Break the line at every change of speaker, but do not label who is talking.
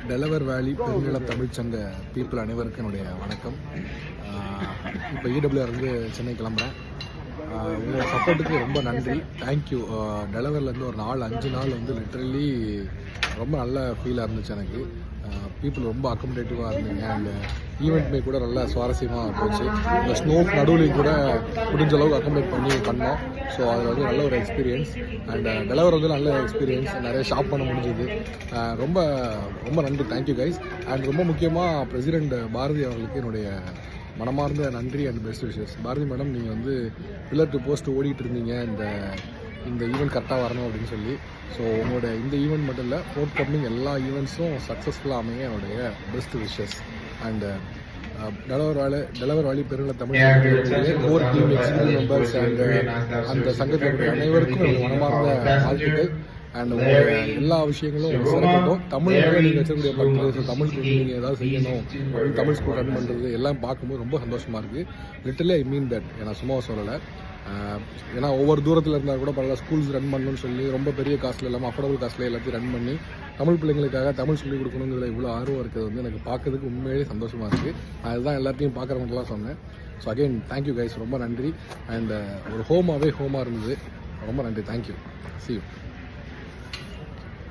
Delaware valley பெருநில தமிழ்ச்சங்க people அனைவருக்கும் என்னுடைய வணக்கம். இப்போ இடபிள்யூஆர் வந்து சென்னை கிளம்புறேன். உங்களோட சப்போர்ட்டுக்கு ரொம்ப நன்றி, தேங்க்யூ. டெலவர்லேருந்து ஒரு 4-5 நாள் வந்து லிட்ரலி ரொம்ப நல்ல ஃபீலாக இருந்துச்சு எனக்கு. பீப்புள் ரொம்ப அக்கமடேட்டிவாக இருந்தீங்க. அண்ட் ஈவெண்ட்மே கூட நல்லா சுவாரஸ்யமாக போச்சு. இந்த ஸ்னோக்கு நடுவுலையும் கூட முடிஞ்ச அளவுக்கு அக்கமடேட் பண்ணோம். ஸோ அதில் வந்து நல்ல ஒரு எக்ஸ்பீரியன்ஸ். அண்ட் டெலவர் வந்து நல்ல எக்ஸ்பீரியன்ஸ், நிறைய ஷாப் பண்ண முடிஞ்சுது. ரொம்ப ரொம்ப நன்றி, தேங்க்யூ கைஸ். அண்ட் ரொம்ப முக்கியமாக பிரசிடெண்ட் பாரதி அவர்களுக்கு என்னுடைய மனமார்ந்த நன்றி and best wishes. Bharathi madam, நீங்கள் வந்து பில்லர் டு போஸ்ட் ஓடிட்டு இருந்தீங்க இந்த ஈவெண்ட் கரெக்டாக வரணும் அப்படின்னு சொல்லி. ஸோ உங்களோட இந்த ஈவெண்ட் மட்டும் இல்லை, ஃபோர்த் கம்மிங் எல்லா ஈவெண்ட்ஸும் சக்ஸஸ்ஃபுல்லாக அமைய என்னுடைய best wishes. And Delaware valley பெருநில Tamil core team executive members and அந்த சங்கத்தினுடைய அனைவருக்கும் என்னுடைய மனமார்ந்த வாழ்த்துக்கள். அண்ட் உங்களுடைய எல்லா விஷயங்களும் சிறக்கட்டும். தமிழ்நாடு நீங்கள் வச்சிருக்கக்கூடிய பண்றது, தமிழ் நீங்கள் ஏதாவது செய்யணும் அப்படின்னு தமிழ் ஸ்கூல் ரன் பண்ணுறது எல்லாம் பார்க்கும்போது ரொம்ப சந்தோஷமாக இருக்குது. Literally I mean that. நான் சும்மா சொல்லலை. ஏன்னா ஒவ்வொரு தூரத்தில் இருந்தால் கூட பல ஸ்கூல்ஸ் ரன் பண்ணணும்னு சொல்லி ரொம்ப பெரிய காஸ்ட்டில் இல்லாமல் அஃபோர்டபுள் காஸ்ட்டில் எல்லாத்தையும் ரன் பண்ணி தமிழ் பிள்ளைங்களுக்காக தமிழ் சொல்லிக் கொடுக்கணுங்கிறதுல இவ்வளோ ஆர்வம் இருக்கிறது வந்து எனக்கு பார்க்கறதுக்கு உண்மையிலே சந்தோஷமாக இருக்குது. அதுதான் எல்லாத்தையும் பார்க்குறவங்கலாம் சொன்னேன். ஸோ அகெயின் தேங்க்யூ கைஸ், ரொம்ப நன்றி. அண்ட் ஒரு ஹோமாகவே ஹோமாக இருந்தது. ரொம்ப நன்றி, தேங்க்யூ. See you.